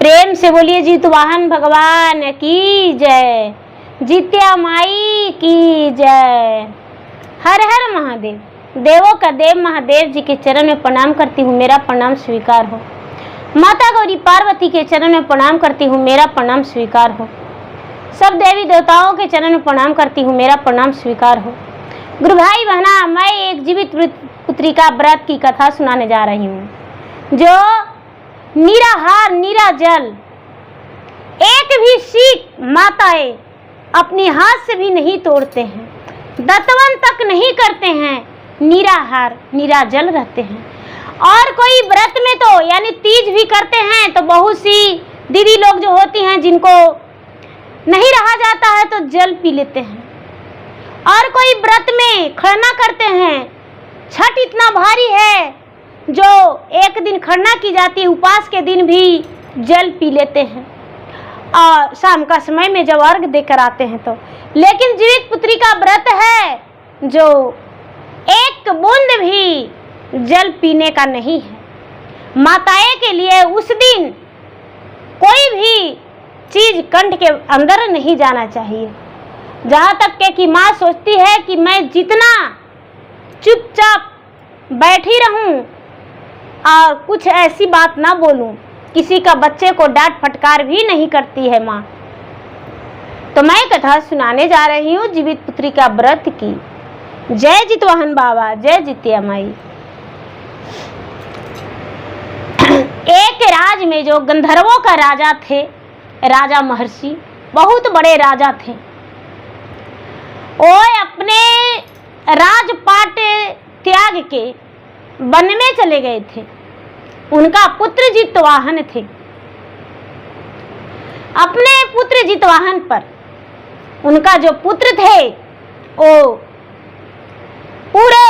प्रेम से बोलिए जितवाहन भगवान की जय, जित्या माई की जय। हर हर महादेव। देवों का देव महादेव जी के चरण में प्रणाम करती हूँ, मेरा प्रणाम स्वीकार हो। माता गौरी पार्वती के चरण में प्रणाम करती हूँ, मेरा प्रणाम स्वीकार हो। सब देवी देवताओं के चरण में प्रणाम करती हूँ, मेरा प्रणाम स्वीकार हो। गुरु भाई बहना, मैं एक जीवित पुत्रिका व्रत की कथा सुनाने जा रही हूँ, जो निराहार निराजल एक भी सीख माताएं अपनी हाथ से भी नहीं तोड़ते हैं, दतवन तक नहीं करते हैं, निराहार निराजल रहते हैं। और कोई व्रत में तो यानी तीज भी करते हैं, तो बहुत सी दीदी लोग जो होती हैं जिनको नहीं रहा जाता है तो जल पी लेते हैं। और कोई व्रत में खरना करते हैं, छठ इतना भारी है जो एक दिन खरना की जाती है, उपास के दिन भी जल पी लेते हैं और शाम का समय में जब अर्घ देकर आते हैं तो। लेकिन जीवित पुत्री का व्रत है जो एक बूंद भी जल पीने का नहीं है। माताएं के लिए उस दिन कोई भी चीज कंठ के अंदर नहीं जाना चाहिए। जहाँ तक के कि माँ सोचती है कि मैं जितना चुपचाप बैठी रहूं और कुछ ऐसी बात ना बोलूं, किसी का बच्चे को डांट फटकार भी नहीं करती है माँ। तो मैं कथा सुनाने जा रही हूँ जीवित पुत्री का व्रत की। जय जितवाहन बाबा, जय जित्या माई। एक राज में जो गंधर्वों का राजा थे, राजा महर्षि, बहुत बड़े राजा थे। वो अपने राजपाट त्याग के वन में चले गए थे। उनका पुत्र जितवाहन थे। अपने पुत्र जितवाहन पर उनका जो पुत्र थे वो पूरे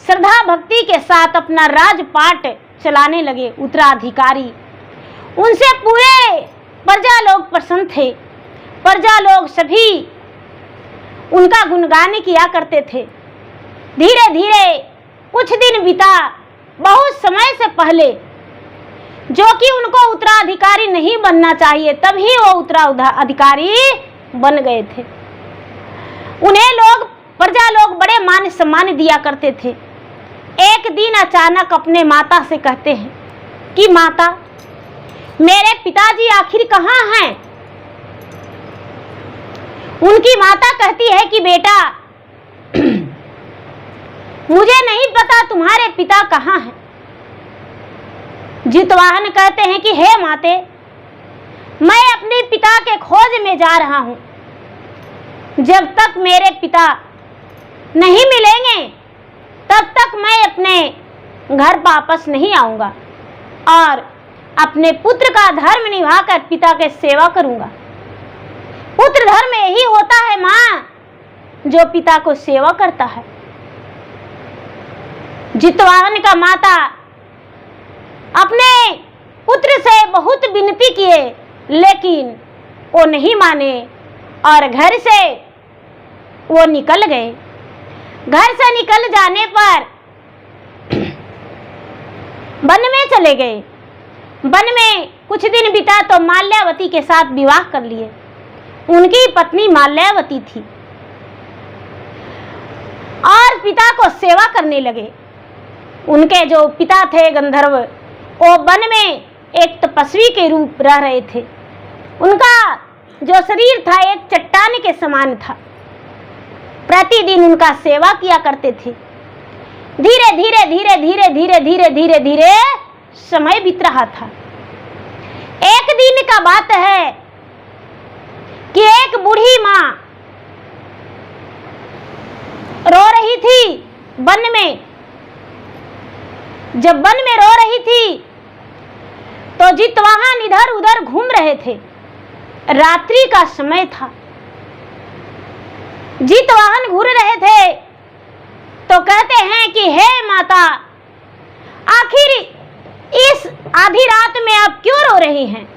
श्रद्धा भक्ति के साथ अपना राजपाट चलाने लगे, उत्तराधिकारी। उनसे पूरे प्रजा लोग प्रसन्न थे। प्रजा लोग सभी उनका गुणगान किया करते थे। धीरे धीरे कुछ दिन बीता, बहुत समय से पहले, जो कि उनको उत्तराधिकारी नहीं बनना चाहिए, तभी वो उत्तराधिकारी बन गए थे। उन्हें लोग, प्रजा लोग बड़े मान सम्मान दिया करते थे। एक दिन अचानक अपने माता से कहते हैं कि माता, मेरे पिताजी आखिर कहाँ हैं? उनकी माता कहती है कि बेटा, मुझे नहीं पता तुम्हारे पिता कहाँ हैं। जितवाहन कहते हैं कि हे माते, मैं अपने पिता के खोज में जा रहा हूँ। जब तक मेरे पिता नहीं मिलेंगे तब तक मैं अपने घर वापस नहीं आऊँगा और अपने पुत्र का धर्म निभाकर पिता के सेवा करूँगा। पुत्र धर्म यही होता है माँ, जो पिता को सेवा करता है। जितवाहन का माता अपने पुत्र से बहुत विनती किए, लेकिन वो नहीं माने और घर से वो निकल गए। घर से निकल जाने पर वन में चले गए। वन में कुछ दिन बिता तो माल्यावती के साथ विवाह कर लिए। उनकी पत्नी माल्यावती थी और पिता को सेवा करने लगे। उनके जो पिता थे गंधर्व, वो वन में एक तपस्वी के रूप रह रहे थे। उनका जो शरीर था एक चट्टान के समान था। प्रतिदिन उनका सेवा किया करते थे। धीरे धीरे धीरे धीरे धीरे धीरे धीरे धीरे समय बीत रहा था। एक दिन का बात है कि एक बूढ़ी माँ रो रही थी वन में। जब वन में रो रही थी तो जितवाहन इधर उधर घूम रहे थे। रात्रि का समय था। जितवाहन घूर रहे थे तो कहते हैं कि हे माता, आखिर इस आधी रात में आप क्यों रो रही हैं?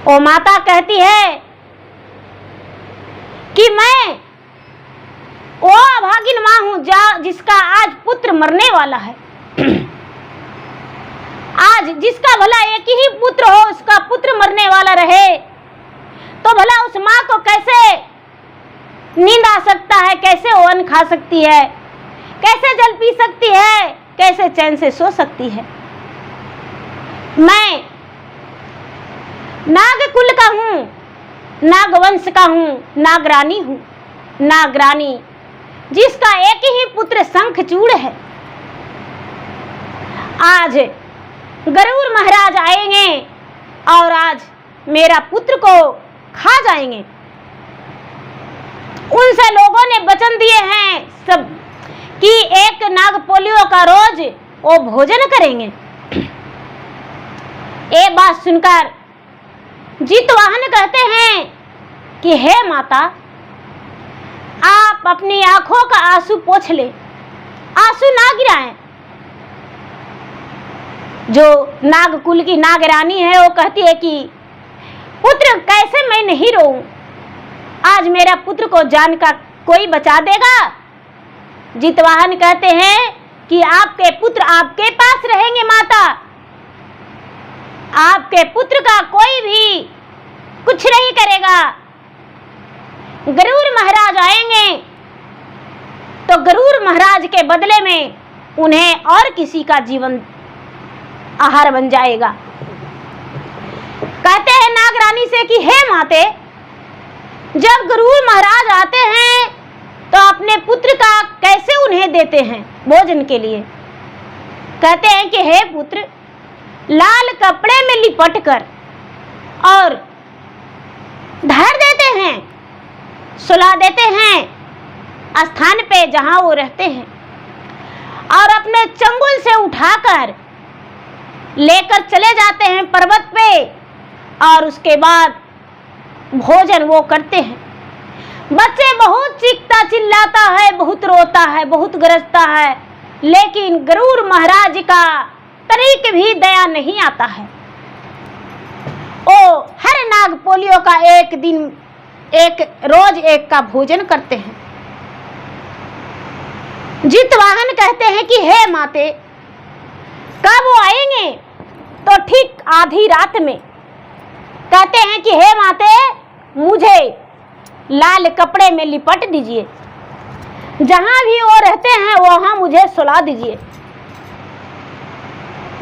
ओ माता कहती है कि मैं वो अभागिन माँ हूं जिसका आज पुत्र मरने वाला है। आज जिसका भला एक ही पुत्र हो, उसका पुत्र मरने वाला रहे, तो भला उस माँ को कैसे नींद आ सकता है, कैसे वो अन्न खा सकती है, कैसे जल पी सकती है, कैसे चैन से सो सकती है। मैं नाग कुल का हूँ, नागवंश का हूँ, नागरानी हूँ, नागरानी जिसका एक ही पुत्र शंखचूड़ है। आज गरुड़ महाराज आएंगे और आज मेरा पुत्र को खा जाएंगे। उनसे लोगों ने वचन दिए हैं सब कि एक नाग पोलियो का रोज वो भोजन करेंगे। ये बात सुनकर जितवाहन कहते हैं कि हे माता, आप अपनी आंखों का आंसू पोंछ ले, आंसू ना गिराएं। जो नागकुल की नागरानी है वो कहती है कि पुत्र कैसे मैं नहीं रोऊं, आज मेरा पुत्र को जान का कोई बचा देगा। जितवाहन कहते हैं कि आपके पुत्र आपके पास रहेंगे माता, आपके पुत्र का कोई भी कुछ नहीं करेगा। गरुड़ महाराज आएंगे तो गरुड़ महाराज के बदले में उन्हें और किसी का जीवन आहार बन जाएगा। कहते हैं नागरानी से कि हे माते, जब गरुड़ महाराज आते हैं तो अपने पुत्र का कैसे उन्हें देते हैं भोजन के लिए। कहते हैं कि हे पुत्र, लाल कपड़े में लिपट कर और धर देते हैं, सुला देते हैं स्थान पे जहां वो रहते हैं, और अपने चंगुल से उठाकर लेकर चले जाते हैं पर्वत पे, और उसके बाद भोजन वो करते हैं। बच्चे बहुत चीखता चिल्लाता है, बहुत रोता है, बहुत गरजता है, लेकिन गरुड़ महाराज का तरीक भी दया नहीं आता है। ओ हर नाग पोलियो का एक दिन एक रोज एक का भोजन करते हैं। जितवाहन कहते हैं कि हे माते, कब वो आएंगे? तो ठीक आधी रात में। कहते हैं कि हे माते, मुझे लाल कपड़े में लिपट दीजिए, जहां भी वो रहते हैं वहां मुझे सुला दीजिए।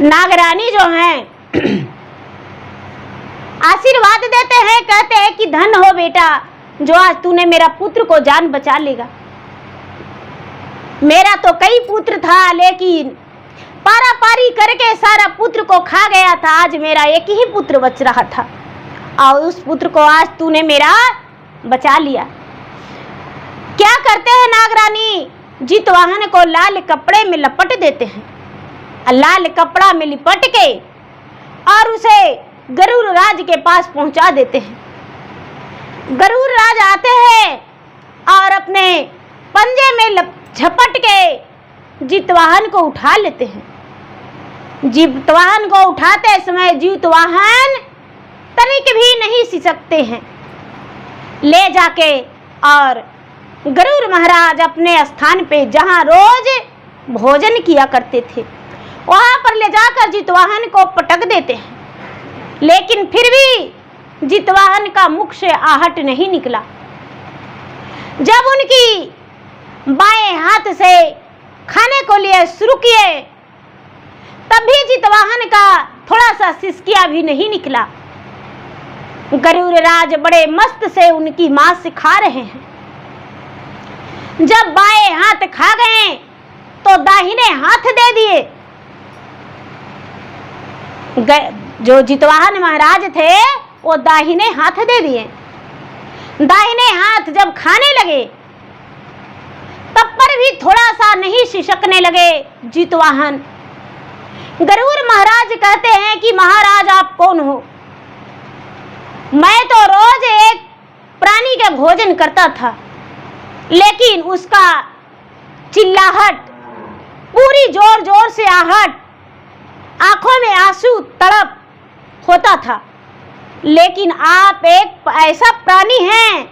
नागरानी जो हैं आशीर्वाद देते हैं, कहते हैं कि धन हो बेटा, जो आज तूने मेरा पुत्र को जान बचा लेगा। मेरा तो कई पुत्र था, लेकिन पारा पारी करके सारा पुत्र को खा गया था। आज मेरा एक ही पुत्र बच रहा था, और उस पुत्र को आज तूने मेरा बचा लिया। क्या करते हैं नागरानी? जितवाहन को लाल कपड़े में लपट देते हैं, लाल कपड़ा में लिपट के और उसे गरुड़ राज के पास पहुंचा देते हैं। गरुड़ राज आते हैं और अपने पंजे में झपट के जितवाहन को उठा लेते हैं। जितवाहन को उठाते समय जितवाहन तनिक भी नहीं सिसकते हैं। ले जाके और गरुड़ महाराज अपने स्थान पे जहां रोज भोजन किया करते थे वहां पर ले जाकर जितवाहन को पटक देते हैं, लेकिन फिर भी जितवाहन का मुख से आहट नहीं निकला। जब उनकी बाएं हाथ से खाने को लिए शुरू किए, तब भी जितवाहन का थोड़ा सा सिसकिया भी नहीं निकला। गरुड़ राज बड़े मस्त से उनकी मां से खा रहे हैं। जब बाएं हाथ खा गए तो दाहिने हाथ दे दिए। जो जितवाहन महाराज थे वो दाहिने हाथ दे दिए। दाहिने हाथ जब खाने लगे तब पर भी थोड़ा सा नहीं सिसकने लगे जितवाहन। गरुड़ महाराज कहते हैं कि महाराज आप कौन हो? मैं तो रोज एक प्राणी का भोजन करता था, लेकिन उसका चिल्लाहट, पूरी जोर जोर से आहट, आंखों में आंसू, तड़प होता था। लेकिन आप एक ऐसा प्राणी हैं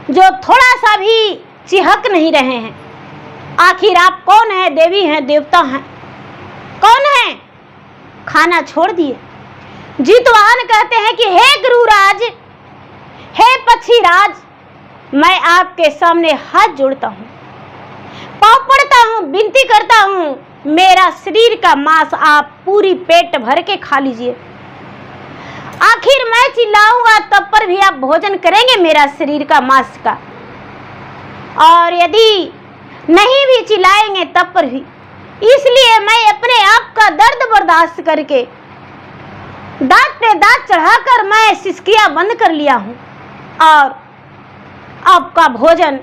जो थोड़ा सा भी चिहक नहीं रहे हैं। आखिर आप कौन है? देवी हैं, देवता हैं, कौन है? खाना छोड़ दिए। जितवाहन कहते हैं कि हे गुरुराज, हे पक्षीराज, मैं आपके सामने हाथ जोड़ता हूँ, पाँव पड़ता हूँ, विनती करता हूँ, मेरा शरीर का मांस आप पूरी पेट भर के खा लीजिए। आखिर मैं चिल्लाऊंगा तब पर भी आप भोजन करेंगे मेरा शरीर का मांस का, और यदि नहीं भी चिल्लाएंगे तब पर भी। इसलिए मैं अपने आप का दर्द बर्दाश्त करके दांत पे दांत चढ़ाकर मैं सिसकियां बंद कर लिया हूँ, और आपका भोजन,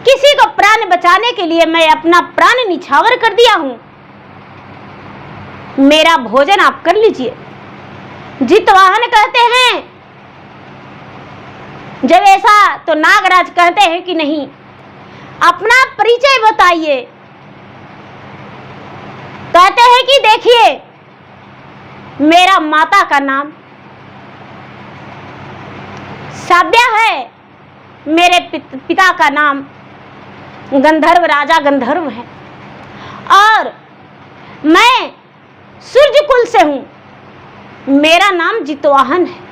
किसी को प्राण बचाने के लिए मैं अपना प्राण निछावर कर दिया हूँ, मेरा भोजन आप कर लीजिए। जितवाहन कहते हैं, जब ऐसा तो नागराज कहते हैं कि नहीं, अपना परिचय बताइए। कहते हैं कि देखिए, मेरा माता का नाम साव्या है, मेरे पिता का नाम गंधर्व, राजा गंधर्व है, और मैं सूर्य कुल से हूँ, मेरा नाम जितवाहन है।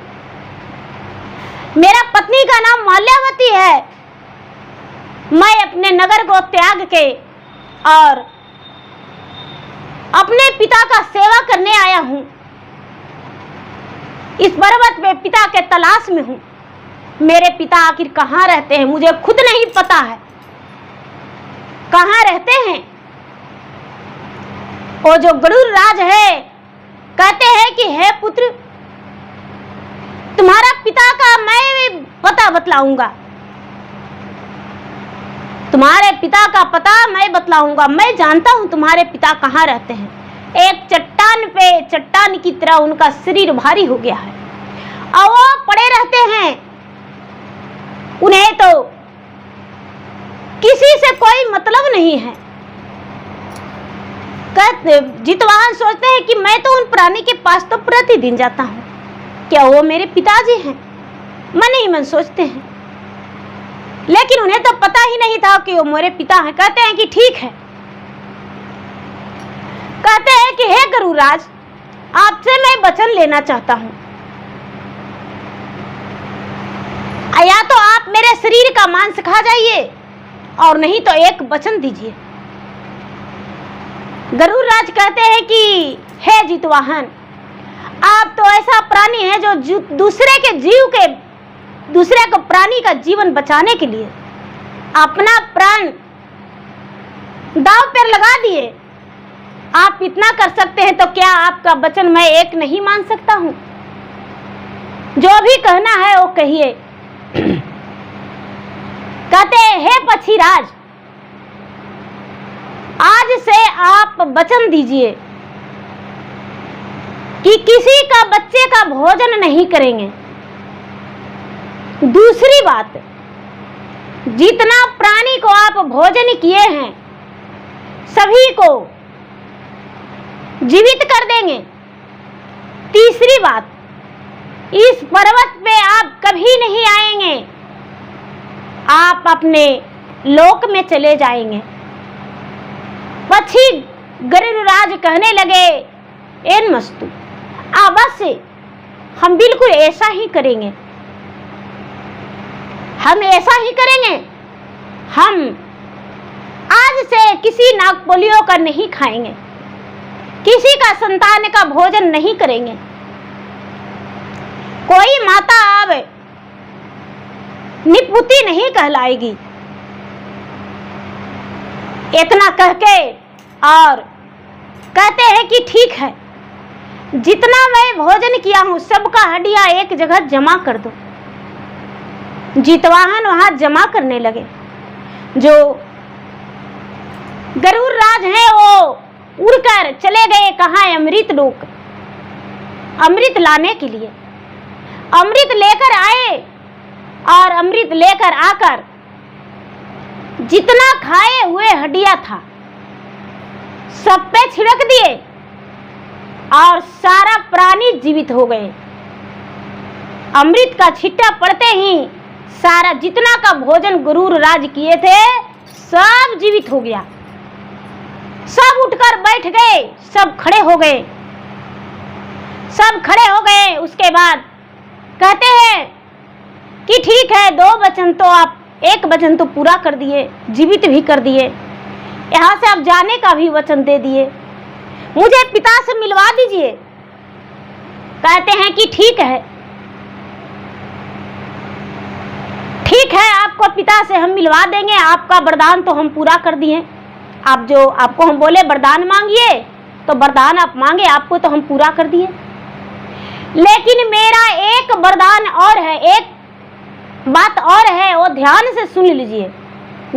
मेरा पत्नी का नाम माल्यावती है। मैं अपने नगर को त्याग के और अपने पिता का सेवा करने आया हूँ। इस पर्वत में पिता के तलाश में हूँ। मेरे पिता आखिर कहाँ रहते हैं मुझे खुद नहीं पता है, कहाँ रहते हैं। वो जो गरुड़ राज है कहते हैं कि हे पुत्र, तुम्हारा पिता का मैं पता बतलाऊंगा, तुम्हारे पिता का पता मैं बतलाऊंगा। मैं जानता हूं तुम्हारे पिता कहाँ रहते हैं। एक चट्टान पे चट्टान की तरह उनका शरीर भारी हो गया है और वो पड़े रहते हैं। उन्हें तो किसी से कोई मतलब नहीं है। जितवाहन सोचते हैं कि मैं तो उन प्राणी के पास तो प्रतिदिन जाता हूँ, क्या वो मेरे पिताजी हैं? मन ही मन सोचते हैं, लेकिन उन्हें तो पता ही नहीं था कि वो मेरे पिता हैं। कहते हैं कि ठीक है। कहते हैं कि हे गुरुराज, आपसे मैं वचन लेना चाहता हूँ, या तो आप मेरे शरीर का मांस खा जाइए और नहीं तो एक वचन दीजिए। गरुड़राज कहते हैं कि हे जितवाहन, आप तो ऐसा प्राणी है जो दूसरे को प्राणी का जीवन बचाने के लिए अपना प्राण दांव पर लगा दिए। आप इतना कर सकते हैं तो क्या आपका वचन मैं एक नहीं मान सकता हूं? जो भी कहना है वो कहिए। कहते हैं हे पक्षीराज, आज से आप वचन दीजिए कि किसी का बच्चे का भोजन नहीं करेंगे। दूसरी बात, जितना प्राणी को आप भोजन किए हैं सभी को जीवित कर देंगे। तीसरी बात, इस पर्वत पे आप कभी नहीं आएंगे, आप अपने लोक में चले जाएंगे। पक्षी गरुड़राज कहने लगे, एन मस्तु, अवश्य हम बिल्कुल ऐसा ही करेंगे, हम ऐसा ही करेंगे। हम आज से किसी नागपुलियों का नहीं खाएंगे, किसी का संतान का भोजन नहीं करेंगे। कोई माता अब निपुती नहीं कहलाएगी। इतना कह के और कहते हैं कि ठीक है, जितना मैं भोजन किया हूं सबका हड्डियां एक जगह जमा कर दो। जितवाहन वहां जमा करने लगे। जो गरुड़राज हैं वो उड़कर चले गए कहाँ? अमृत लोक, अमृत लाने के लिए। अमृत लेकर आए और अमृत लेकर आकर जितना खाए हुए हड्डियां था सब पे छिड़क दिए और सारा प्राणी जीवित हो गए। अमृत का छिट्टा पड़ते ही सारा जितना का भोजन गरुड़राज किए थे सब जीवित हो गया। सब उठकर बैठ गए, सब खड़े हो गए। सब खड़े हो गए। उसके बाद कहते हैं कि ठीक है, 2 वचन तो आप, 1 वचन तो पूरा कर दिए, जीवित भी कर दिए, यहाँ से आप जाने का भी वचन दे दिए, मुझे पिता से मिलवा दीजिए। कहते हैं कि ठीक है, ठीक है, आपको पिता से हम मिलवा देंगे, आपका वरदान तो हम पूरा कर दिए। आप जो आपको हम बोले वरदान मांगिए, तो वरदान आप मांगे, आपको तो हम पूरा कर दिए। लेकिन मेरा एक वरदान और है, एक बात और है, वो ध्यान से सुन लीजिए।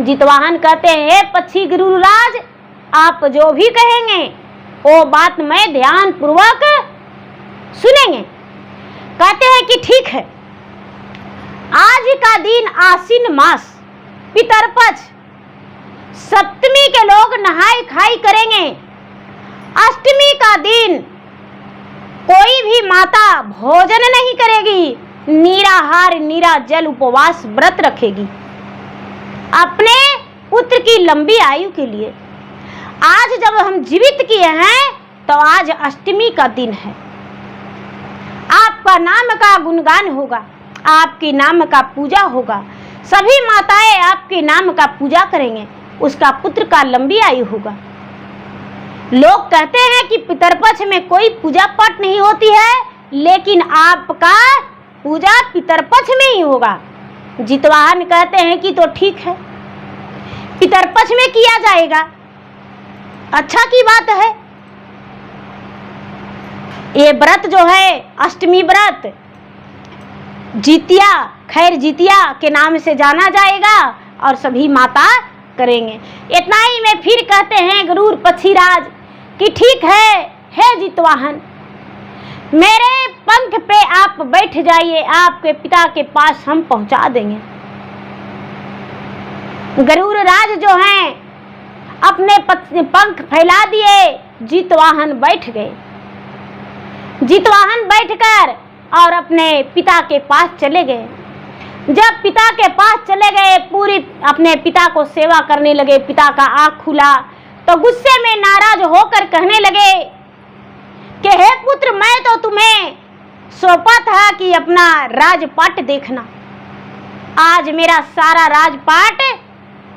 जितवाहन कहते हैं, हे पक्षी गिरिराज, आप जो भी कहेंगे वो बात मैं ध्यान पूर्वक सुनेंगे। कहते हैं कि ठीक है, आज का दिन आश्विन मास पितरपक्ष, सप्तमी के लोग नहाई खाई करेंगे। अष्टमी का दिन कोई भी माता भोजन नहीं करेगी, निराहार निराजल उपवास व्रत रखेगी अपने पुत्र की लंबी आयु के लिए। आज जब हम जीवित किए हैं तो आज अष्टमी का दिन है। आपका नाम का गुणगान होगा, आपके नाम का पूजा होगा, सभी माताएं आपके नाम का पूजा करेंगे, उसका पुत्र का लंबी आयु होगा। लोग कहते हैं कि पितरपक्ष में कोई पूजा पाठ नहीं होती है, लेकिन आपका पूजा पितरपक्ष में ही होगा। जितवाहन कहते हैं कि तो ठीक है, पितरपक्ष में किया जाएगा, अच्छा की बात है। ये व्रत जो है अष्टमी व्रत, जितिया, खैर जितिया के नाम से जाना जाएगा और सभी माता करेंगे। इतना ही में फिर कहते हैं गरुड़ पक्षीराज कि ठीक है, हे जितवाहन, मेरे पंख पे आप बैठ जाइए, आपके पिता के पास हम पहुंचा देंगे। गरुड़ राज जो हैं अपने पंख फैला दिए, जितवाहन बैठ गए। जितवाहन बैठकर और अपने पिता के पास चले गए। जब पिता के पास चले गए, पूरी अपने पिता को सेवा करने लगे। पिता का आँख खुला तो गुस्से में नाराज होकर कहने लगे कि हे पुत्र, मैं तो तुम्हें सौंपा था कि अपना राजपाट देखना, आज मेरा सारा राजपाट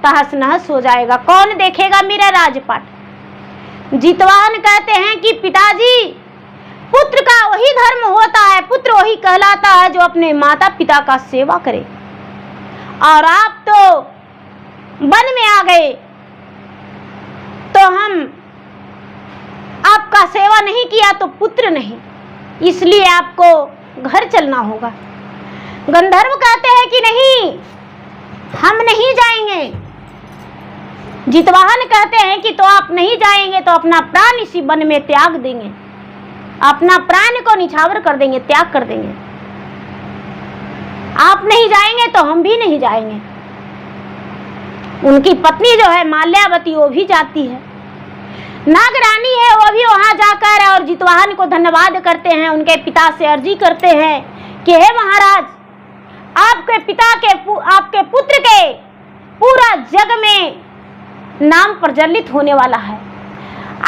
तहस नहस हो जाएगा, कौन देखेगा मेरा राजपाट। जितवाहन कहते हैं कि पिताजी, पुत्र का वही धर्म होता है, पुत्र वही कहलाता है जो अपने माता पिता का सेवा करे, और आप तो वन में आ गए तो हम आपका सेवा नहीं किया तो पुत्र नहीं, इसलिए आपको घर चलना होगा। गंधर्व कहते हैं कि नहीं, हम नहीं जाएंगे। जितवाहन कहते हैं कि तो आप नहीं जाएंगे तो अपना प्राण इसी वन में त्याग देंगे, अपना प्राण को निछावर कर देंगे, त्याग कर देंगे। आप नहीं जाएंगे तो हम भी नहीं जाएंगे। उनकी पत्नी जो है माल्यावती, वो भी जाती है। नागरानी है, वो भी वहां जाकर और जितवाहन को धन्यवाद करते हैं, उनके पिता से अर्जी करते हैं कि हे महाराज, आपके पिता के, आपके पुत्र के पूरा जग में नाम प्रज्वलित होने वाला है।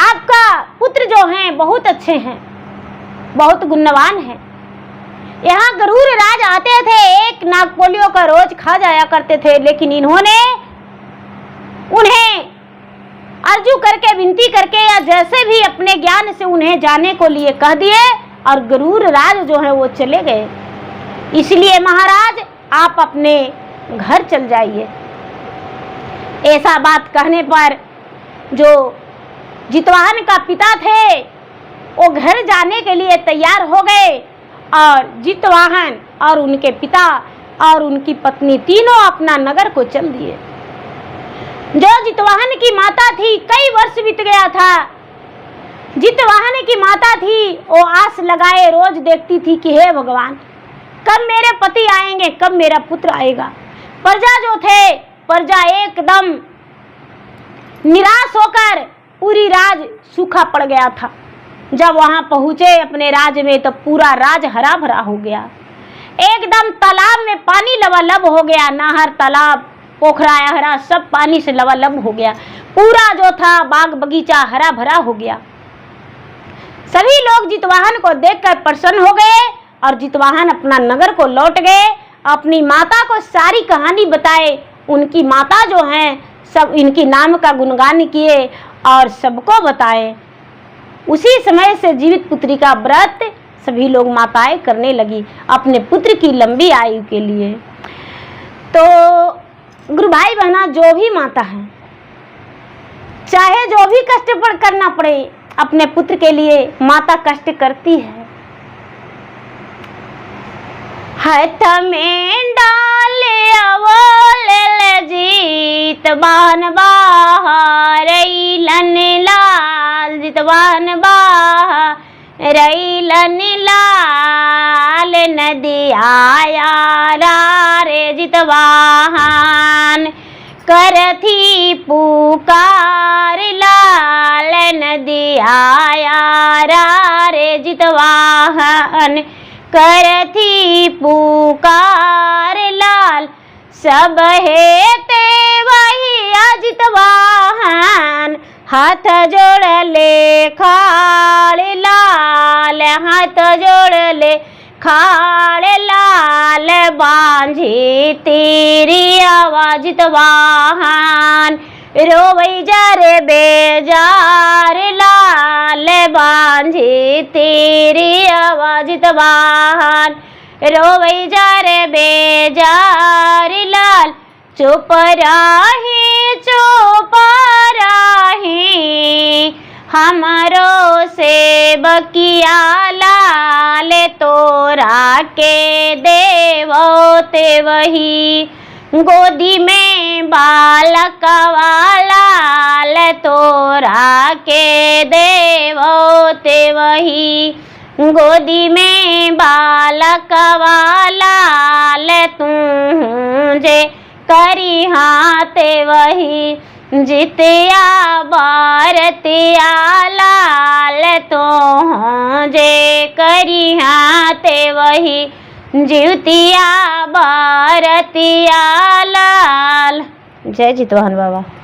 आपका पुत्र जो हैं बहुत अच्छे हैं, बहुत गुणवान है। यहाँ गरुड़ राज आते थे, एक नागपोलियों का रोज खा जाया करते थे, लेकिन इन्होंने उन्हें अर्जू करके, विनती करके, या जैसे भी अपने ज्ञान से उन्हें जाने को लिए कह दिए और गरुड़ राज जो है वो चले गए। इसलिए महाराज आप अपने घर चल जाइए। ऐसा बात कहने पर जो जितवाहन का पिता थे वो घर जाने के लिए तैयार हो गए, और जितवाहन और उनके पिता और उनकी पत्नी तीनों अपना नगर को चल दिए। जो जितवाहन की माता थी, कई वर्ष बीत गया था, जितवाहन की माता थी, वो आस लगाए रोज देखती थी कि हे भगवान, कब मेरे पति आएंगे, कब मेरा पुत्र आएगा। प्रजा जो थे, प्रजा एकदम निराश होकर, पूरी राज सूखा पड़ गया था। जब वहां पहुंचे अपने राज में तो पूरा राज हरा भरा हो गया, एकदम तालाब में पानी लबालब हो गया, नहर, तालाब, पोखरा, हरा सब पानी से लबालब हो गया। पूरा जो था बाग बगीचा हरा भरा हो गया। सभी लोग जितवाहन को देखकर प्रसन्न हो गए और जितवाहन अपना नगर को लौट गए। अपनी माता को सारी कहानी बताए। उनकी माता जो हैं सब इनकी नाम का गुणगान किए और सबको बताए। उसी समय से जीवित पुत्री का व्रत सभी लोग माताएं करने लगी अपने पुत्र की लंबी आयु के लिए। तो गुरु भाई बहना, जो भी माता है, चाहे जो भी कष्ट करना पड़े अपने पुत्र के लिए, माता कष्ट करती है। हाथ में डाल अवोल जीतवान बाहर लाल, जितवान बाहर लाल, नदी आया रे जितवाहन करथी पुकार लाल, नदी आया रे जितवाहन करथी पुकार लाल, सब हेते वही जितवाहन हाथ जोड़ ले खाड़ लाल, हाथ जोड़ ले खाड़ लाल, बांझी तेरी आवाज जितवाहन रोवई जा रे बेजार लाल, बांझी तेरी आवाज जितवाहन रोवई जा रे बेजार लाल, चुप राही हमारो से बकिया लाल, तोरा के देवो ते वही गोदी में बालक लाल, तोरा के देवो ते वही गोदी में बालक लाल, तू जे करी हाथे वही जितिया बारतिया लाल, तो जे करी हाथे वही जितिया बारतिया लाल। जय जितवाहन बाबा।